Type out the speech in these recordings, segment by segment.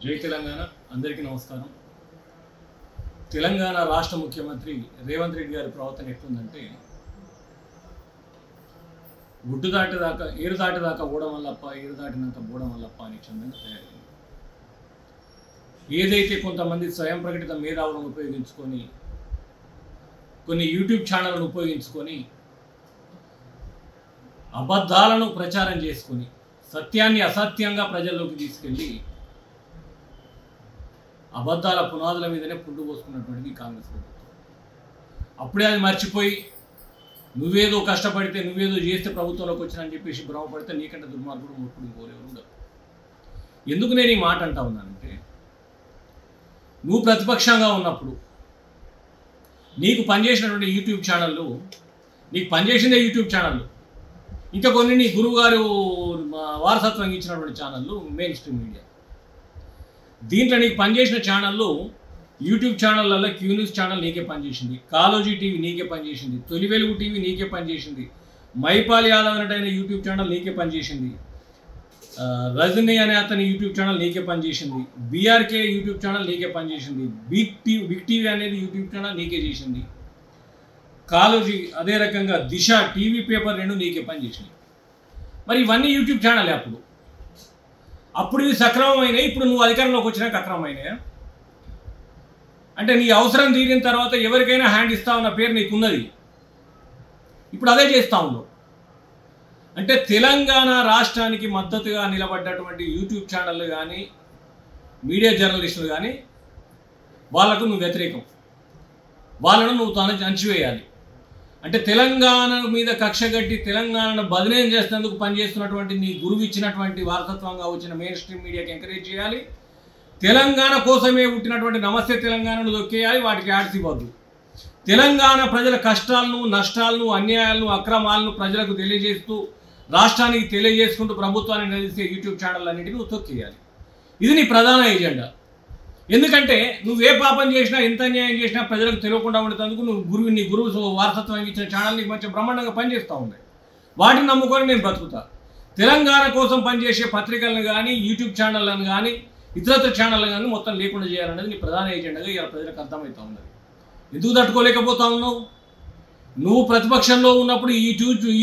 జై తెలంగాణ అందరికీ నమస్కారం। తెలంగాణ రాష్ట్ర ముఖ్యమంత్రి రేవంత్ రెడ్డి గారి ప్రవర్తన ఎట్లుందంటే గుడ్డు దాటిదాకా ఏరు దాటిదాకా ఊడం వల్లప్ప ఏరు దాటినాక బూడం వల్లప్ప అని చందంగా తయారైంది। ఏదైతే కొంతమంది స్వయం ప్రకటిత మేధావులను ఉపయోగించుకొని కొన్ని యూట్యూబ్ ఛానళ్లను ఉపయోగించుకొని అబద్ధాలను ప్రచారం చేసుకొని సత్యాన్ని అసత్యంగా ప్రజల్లోకి తీసుకెళ్ళి అబద్ధాల పునాదుల మీదనే పుండు పోసుకున్నటువంటిది కాంగ్రెస్ ప్రభుత్వం। అప్పుడే అది మర్చిపోయి నువ్వేదో కష్టపడితే నువ్వేదో చేస్తే ప్రభుత్వంలోకి వచ్చినని చెప్పేసి భ్రమపడితే నీకంటే దుర్మార్గుడు మూర్ఖుడు ఇంకోరేవారు ఉండరు। ఎందుకు నేను ఈ మాట అంటా ఉన్నానంటే నువ్వు ప్రతిపక్షంగా ఉన్నప్పుడు నీకు పనిచేసినటువంటి యూట్యూబ్ ఛానళ్ళు నీకు పనిచేసిందే యూట్యూబ్ ఛానళ్ళు ఇంకా కొన్ని నీ గురువుగారు వారసత్వం ఇచ్చినటువంటి ఛానళ్ళు మెయిన్ స్ట్రీమ్ మీడియా దీంట్లో నీకు పనిచేసిన ఛానళ్ళు యూట్యూబ్ ఛానళ్ళల్లో క్యూ న్యూస్ ఛానల్ నీకే పనిచేసింది, కాలోజీ టీవీ నీకే పనిచేసింది, తొలి వెలుగు టీవీ నీకే పనిచేసింది, మైపాల్ యాదవ్ అనేటైన యూట్యూబ్ ఛానల్ నీకే పనిచేసింది, రజనీ అనే అతని యూట్యూబ్ ఛానల్ నీకే పనిచేసింది, బీఆర్కే యూట్యూబ్ ఛానల్ నీకే పనిచేసింది, బిగ్ టీవీ అనేది యూట్యూబ్ ఛానల్ నీకే చేసింది, కాలోజీ అదే రకంగా దిశ టీవీ పేపర్ రెండు నీకే పనిచేసింది। మరి ఇవన్నీ యూట్యూబ్ ఛానల్ అప్పుడు ఇవి సక్రమమైనవి, ఇప్పుడు నువ్వు అధికారంలోకి వచ్చినాక అక్రమమైనయా? అంటే నీ అవసరం తీరిన తర్వాత ఎవరికైనా హ్యాండ్ ఇస్తావన్న పేరు నీకున్నది, ఇప్పుడు అదే చేస్తా ఉన్నావు। అంటే తెలంగాణ రాష్ట్రానికి మద్దతుగా నిలబడ్డటువంటి యూట్యూబ్ ఛానళ్ళు కానీ మీడియా జర్నలిస్టులు కానీ వాళ్లకు నువ్వు వ్యతిరేకం, వాళ్ళను నువ్వు అణచివేయాలి। అంటే తెలంగాణ మీద కక్ష కట్టి తెలంగాణను బదనాం చేసేందుకు పనిచేస్తున్నటువంటి నీ గురువు ఇచ్చినటువంటి వారసత్వంగా వచ్చిన మెయిన్ స్ట్రీమ్ మీడియాకి ఎంకరేజ్ చేయాలి। తెలంగాణ కోసమే పుట్టినటువంటి నమస్తే తెలంగాణను దొక్కేయాలి, వాటికి యాడ్స్ ఇవ్వద్దు। తెలంగాణ ప్రజల కష్టాలను నష్టాలను అన్యాయాలను అక్రమాలను ప్రజలకు తెలియజేస్తూ రాష్ట్రానికి తెలియజేసుకుంటూ ప్రభుత్వాన్ని నిలదీసే యూట్యూబ్ ఛానల్ అన్నింటినీ నువ్వు తొక్కేయాలి। ఇది నీ ప్రధాన ఎజెండా। ఎందుకంటే నువ్వే పాపం చేసినా ఎంత అన్యాయం చేసినా ప్రజలకు తెలియకుండా ఉండేందుకు నువ్వు నీ గురువు వారసత్వం ఇచ్చిన ఛానల్ నీకు మంచి బ్రహ్మాండంగా పనిచేస్తూ ఉన్నాయి, వాటిని నమ్ముకొని నేను బ్రతుకుతా। తెలంగాణ కోసం పనిచేసే పత్రికలను కానీ యూట్యూబ్ ఛానళ్ళను కానీ ఇతరత్ర ఛానళ్ళను కానీ మొత్తం లేకుండా చేయాలనేది నీ ప్రధాన ఎజెండాగా ఇలా ప్రజలకు అర్థమవుతూ ఉన్నది। ఎందుకు తట్టుకోలేకపోతా ఉన్నావు? నువ్వు ప్రతిపక్షంలో ఉన్నప్పుడు ఈ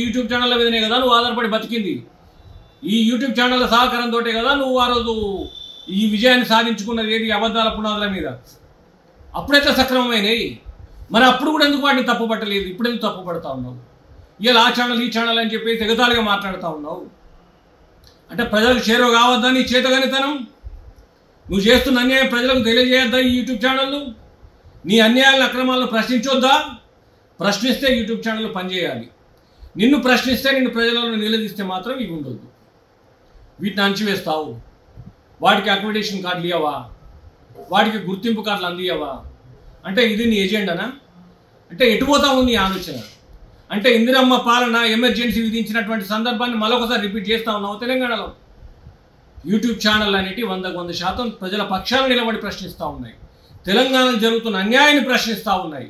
యూట్యూబ్ ఛానళ్ళ మీదనే కదా నువ్వు ఆధారపడి బతికింది, ఈ యూట్యూబ్ ఛానళ్ళ సహకారంతో కదా నువ్వు ఆ రోజు ఈ విజయాన్ని సాధించుకున్నది ఏది అబద్ధాల పునాదుల మీద। అప్పుడైతే సక్రమమైనవి, మరి అప్పుడు కూడా ఎందుకు వాటిని తప్పుపట్టలేదు, ఇప్పుడు ఎందుకు తప్పుపడతా ఉన్నావు? ఇలా ఆ ఛానల్ ఈ ఛానల్ అని చెప్పేసి ఎగతాళిగా మాట్లాడుతూ ఉన్నావు। అంటే ప్రజలకు చేరువ కావద్దా నీ చేతగానితనం? నువ్వు చేస్తున్న అన్యాయం ప్రజలకు తెలియజేయొద్దా ఈ యూట్యూబ్ ఛానళ్ళు? నీ అన్యాయాలను అక్రమాలను ప్రశ్నించొద్దా? ప్రశ్నిస్తే యూట్యూబ్ ఛానల్ పనిచేయాలి, నిన్ను ప్రశ్నిస్తే నిన్ను ప్రజలను నిలదీస్తే మాత్రం ఇవి ఉండొద్దు। వీటిని అణచివేస్తావు, వాటికి అక్రిడిటేషన్ కార్డులు ఇవ్వవా, వాటికి గుర్తింపు కార్డులు అందియవా? అంటే ఇది నీ ఎజెండానా? అంటే ఎటుపోతా ఉంది నీ ఆలోచన? అంటే ఇందిరమ్మ పాలన ఎమర్జెన్సీ విధించినటువంటి సందర్భాన్ని మరొకసారి రిపీట్ చేస్తూ ఉన్నావు తెలంగాణలో? యూట్యూబ్ ఛానల్ అనేవి 100% ప్రజల పక్షాలను నిలబడి ప్రశ్నిస్తూ ఉన్నాయి, తెలంగాణలో జరుగుతున్న అన్యాయాన్ని ప్రశ్నిస్తూ ఉన్నాయి।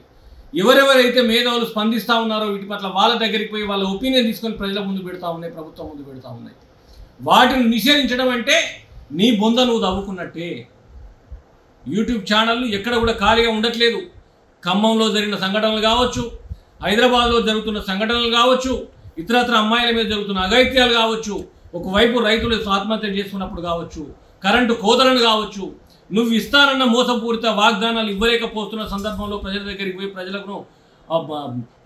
ఎవరెవరైతే మేధావులు స్పందిస్తూ ఉన్నారో వీటి పట్ల వాళ్ళ దగ్గరికి పోయి వాళ్ళ ఒపీనియన్ తీసుకొని ప్రజల ముందు పెడతా ఉన్నాయి, ప్రభుత్వం ముందు పెడతా ఉన్నాయి। వాటిని నిషేధించడం అంటే నీ బొంద నువ్వు తవ్వుకున్నట్టే। యూట్యూబ్ ఛానళ్ళు ఎక్కడ కూడా ఖాళీగా ఉండట్లేదు। ఖమ్మంలో జరిగిన సంఘటనలు కావచ్చు, హైదరాబాద్లో జరుగుతున్న సంఘటనలు కావచ్చు, ఇతరత్ర అమ్మాయిల మీద జరుగుతున్న అఘాయిత్యాలు కావచ్చు, ఒకవైపు రైతులు ఆత్మహత్య చేసుకున్నప్పుడు కావచ్చు, కరెంటు కోతలను కావచ్చు, నువ్వు ఇస్తానన్న మోసపూరిత వాగ్దానాలు ఇవ్వలేకపోతున్న సందర్భంలో ప్రజల దగ్గరికి పోయి ప్రజలకు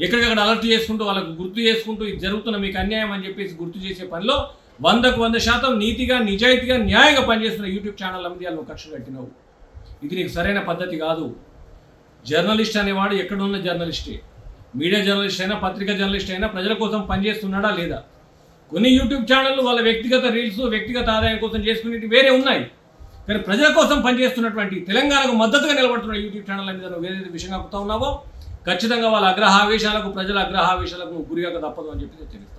ఎక్కడికక్కడ అలర్ట్ చేసుకుంటూ వాళ్ళకు గుర్తు చేసుకుంటూ ఇది జరుగుతున్న మీకు అన్యాయం అని చెప్పేసి గుర్తు చేసే పనిలో 100% నీతిగా నిజాయితీగా న్యాయంగా పనిచేస్తున్న యూట్యూబ్ ఛానల్ మీద నువ్వు కక్ష కట్టినావు। ఇది నీకు సరైన పద్ధతి కాదు। జర్నలిస్ట్ అనేవాడు ఎక్కడున్న జర్నలిస్టే, మీడియా జర్నలిస్ట్ అయినా పత్రికా జర్నలిస్ట్ అయినా ప్రజల కోసం పనిచేస్తున్నాడా లేదా? కొన్ని యూట్యూబ్ ఛానళ్ళు వాళ్ళ వ్యక్తిగత రీల్స్ వ్యక్తిగత ఆదాయం కోసం చేసుకునేవి వేరే ఉన్నాయి, కానీ ప్రజల కోసం పనిచేస్తున్నటువంటి తెలంగాణకు మద్దతుగా నిలబడుతున్న యూట్యూబ్ ఛానల్ మీద నువ్వు ఏదైతే విషయంగా చెప్తా ఉన్నావో ఖచ్చితంగా వాళ్ళ అగ్రహావేశాలకు ప్రజల అగ్రహావేశాలకు నువ్వు గురిగా తప్పదు అని చెప్పి తెలుస్తాను।